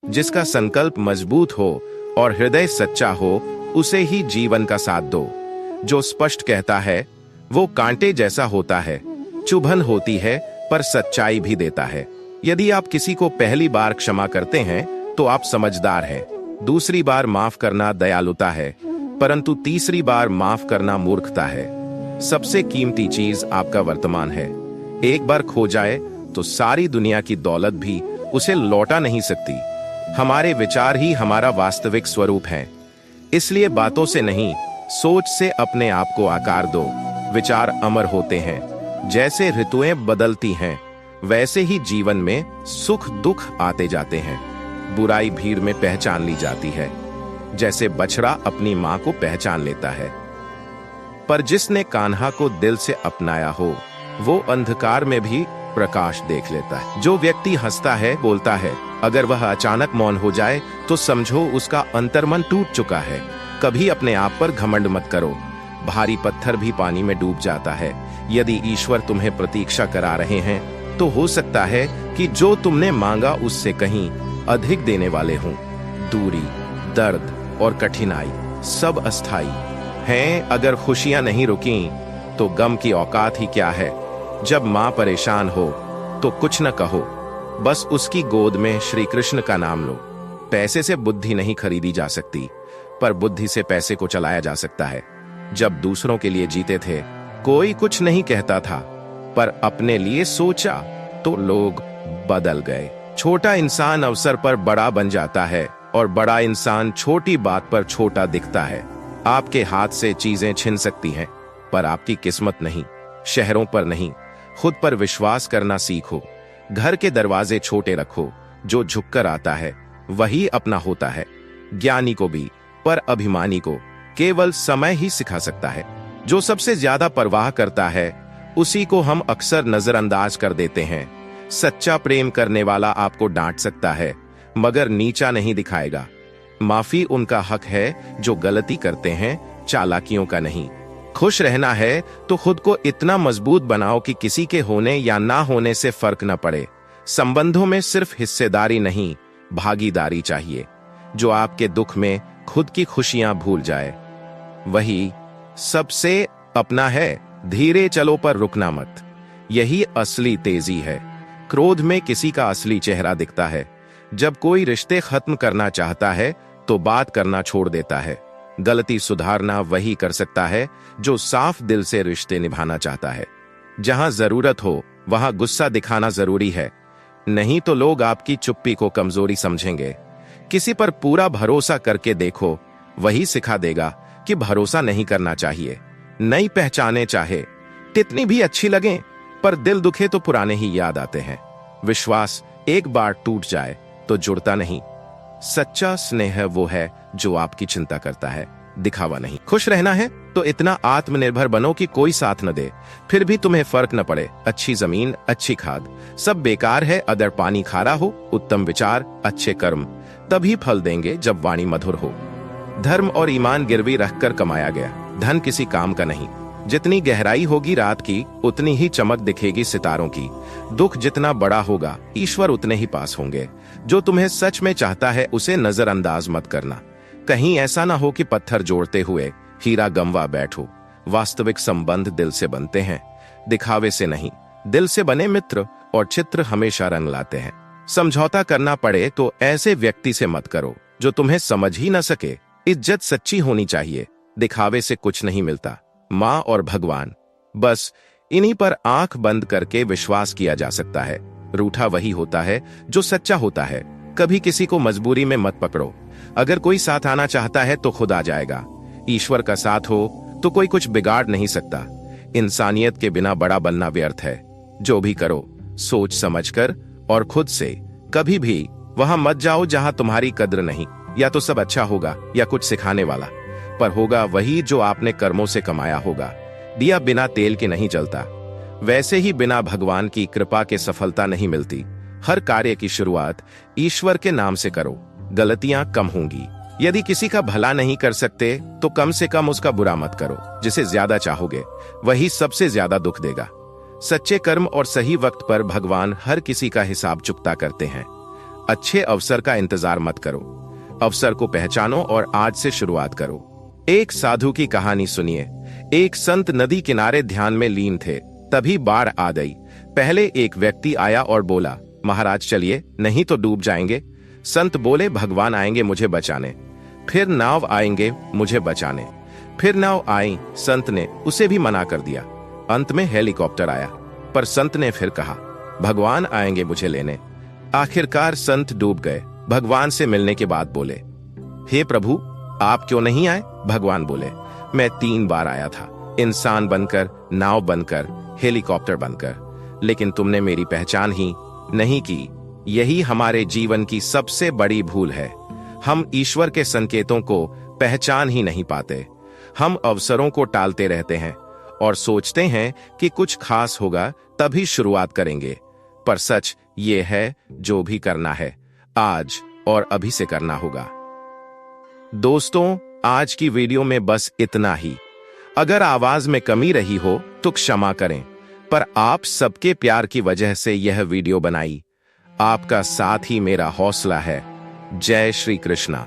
जिसका संकल्प मजबूत हो और हृदय सच्चा हो, उसे ही जीवन का साथ दो। जो स्पष्ट कहता है वो कांटे जैसा होता है, चुभन होती है पर सच्चाई भी देता है। यदि आप किसी को पहली बार क्षमा करते हैं तो आप समझदार हैं। दूसरी बार माफ करना दयालुता है, परंतु तीसरी बार माफ करना मूर्खता है। सबसे कीमती चीज आपका वर्तमान है। एक बार खो जाए तो सारी दुनिया की दौलत भी उसे लौटा नहीं सकती। हमारे विचार ही हमारा वास्तविक स्वरूप है। इसलिए बातों से नहीं, सोच से अपने आप को आकार दो। विचार अमर होते हैं। जैसे ऋतुएं बदलती हैं, वैसे ही जीवन में सुख दुख आते जाते हैं। बुराई भीड़ में पहचान ली जाती है, जैसे बछड़ा अपनी मां को पहचान लेता है। पर जिसने कान्हा को दिल से अपनाया हो, वो अंधकार में भी प्रकाश देख लेता है। जो व्यक्ति हंसता है, बोलता है, अगर वह अचानक मौन हो जाए तो समझो उसका अंतर्मन टूट चुका है। कभी अपने आप पर घमंड मत करो। भारी पत्थर भी पानी में डूब जाता है। यदि ईश्वर तुम्हें प्रतीक्षा करा रहे हैं तो हो सकता है कि जो तुमने मांगा उससे कहीं अधिक देने वाले हों। दूरी, दर्द और कठिनाई सब अस्थाई हैं। अगर खुशियां नहीं रुकी तो गम की औकात ही क्या है। जब मां परेशान हो तो कुछ न कहो, बस उसकी गोद में श्री कृष्ण का नाम लो। पैसे से बुद्धि नहीं खरीदी जा सकती, पर बुद्धि से पैसे को चलाया जा सकता है। जब दूसरों के लिए जीते थे, कोई कुछ नहीं कहता था, पर अपने लिए सोचा तो लोग बदल गए। छोटा इंसान अवसर पर बड़ा बन जाता है और बड़ा इंसान छोटी बात पर छोटा दिखता है। आपके हाथ से चीजें छिन सकती हैं, पर आपकी किस्मत नहीं। शहरों पर नहीं, खुद पर विश्वास करना सीखो। घर के दरवाजे छोटे रखो। जो झुककर आता है वही अपना होता है। ज्ञानी को भी, पर अभिमानी को केवल समय ही सिखा सकता है। जो सबसे ज्यादा परवाह करता है, उसी को हम अक्सर नजरअंदाज कर देते हैं। सच्चा प्रेम करने वाला आपको डांट सकता है, मगर नीचा नहीं दिखाएगा। माफी उनका हक है जो गलती करते हैं, चालाकियों का नहीं। खुश रहना है तो खुद को इतना मजबूत बनाओ कि किसी के होने या ना होने से फर्क न पड़े। संबंधों में सिर्फ हिस्सेदारी नहीं, भागीदारी चाहिए। जो आपके दुख में खुद की खुशियां भूल जाए, वही सबसे अपना है। धीरे चलो पर रुकना मत, यही असली तेजी है। क्रोध में किसी का असली चेहरा दिखता है। जब कोई रिश्ते खत्म करना चाहता है तो बात करना छोड़ देता है। गलती सुधारना वही कर सकता है जो साफ दिल से रिश्ते निभाना चाहता है। जहां जरूरत हो वहां गुस्सा दिखाना जरूरी है, नहीं तो लोग आपकी चुप्पी को कमजोरी समझेंगे। किसी पर पूरा भरोसा करके देखो, वही सिखा देगा कि भरोसा नहीं करना चाहिए। नई पहचाने चाहे कितनी भी अच्छी लगें, पर दिल दुखे तो पुराने ही याद आते हैं। विश्वास एक बार टूट जाए तो जुड़ता नहीं। सच्चा स्नेह वो है जो आपकी चिंता करता है, दिखावा नहीं। खुश रहना है तो इतना आत्मनिर्भर बनो कि कोई साथ न दे, फिर भी तुम्हें फर्क न पड़े। अच्छी जमीन, अच्छी खाद सब बेकार है अगर पानी खारा हो। उत्तम विचार, अच्छे कर्म तभी फल देंगे जब वाणी मधुर हो। धर्म और ईमान गिरवी रखकर कमाया गया धन किसी काम का नहीं। जितनी गहराई होगी रात की, उतनी ही चमक दिखेगी सितारों की। दुख जितना बड़ा होगा, ईश्वर उतने ही पास होंगे। जो तुम्हें सच में चाहता है उसे नजरअंदाज मत करना। कहीं ऐसा ना हो कि पत्थर जोड़ते हुए हीरा गंवा बैठो। वास्तविक संबंध दिल से बनते हैं, दिखावे से नहीं। दिल से बने मित्र और चित्र हमेशा रंग लाते हैं। समझौता करना पड़े तो ऐसे व्यक्ति से मत करो जो तुम्हें समझ ही न सके। इज्जत सच्ची होनी चाहिए, दिखावे से कुछ नहीं मिलता। माँ और भगवान, बस इन्हीं पर आंख बंद करके विश्वास किया जा सकता है। रूठा वही होता है जो सच्चा होता है। कभी किसी को मजबूरी में मत पकड़ो। अगर कोई साथ आना चाहता है तो खुद आ जाएगा। ईश्वर का साथ हो तो कोई कुछ बिगाड़ नहीं सकता। इंसानियत के बिना बड़ा बनना व्यर्थ है। जो भी करो सोच समझकर और खुद से। कभी भी वहां मत जाओ जहां तुम्हारी कद्र नहीं। या तो सब अच्छा होगा या कुछ सिखाने वाला, पर होगा वही जो आपने कर्मों से कमाया होगा। दिया बिना तेल के नहीं जलता, वैसे ही बिना भगवान की कृपा के सफलता नहीं मिलती। हर कार्य की शुरुआत ईश्वर के नाम से करो, गलतियां कम होंगी। यदि किसी का भला नहीं कर सकते तो कम से कम उसका बुरा मत करो। जिसे ज्यादा चाहोगे वही सबसे ज्यादा दुख देगा। सच्चे कर्म और सही वक्त पर भगवान हर किसी का हिसाब चुकता करते हैं। अच्छे अवसर का इंतजार मत करो, अवसर को पहचानो और आज से शुरुआत करो। एक साधु की कहानी सुनिए। एक संत नदी किनारे ध्यान में लीन थे, तभी बाढ़ आ गई। पहले एक व्यक्ति आया और बोला, महाराज चलिए, नहीं तो डूब जाएंगे। संत बोले, भगवान आएंगे मुझे बचाने। फिर नाव आएंगे मुझे बचाने। फिर नाव आई, संत ने उसे भी मना कर दिया। अंत में हेलीकॉप्टर आया, पर संत ने फिर कहा, भगवान आएंगे मुझे लेने। आखिरकार संत डूब गए। भगवान से मिलने के बाद बोले, हे प्रभु, आप क्यों नहीं आए? भगवान बोले, मैं 3 बार आया था, इंसान बनकर, नाव बनकर, हेलीकॉप्टर बनकर, लेकिन तुमने मेरी पहचान ही नहीं की। यही हमारे जीवन की सबसे बड़ी भूल है। हम ईश्वर के संकेतों को पहचान ही नहीं पाते। हम अवसरों को टालते रहते हैं और सोचते हैं कि कुछ खास होगा तभी शुरुआत करेंगे, पर सच ये है, जो भी करना है आज और अभी से करना होगा। दोस्तों, आज की वीडियो में बस इतना ही। अगर आवाज में कमी रही हो तो क्षमा करें, पर आप सबके प्यार की वजह से यह वीडियो बनाई। आपका साथ ही मेरा हौसला है। जय श्री कृष्णा।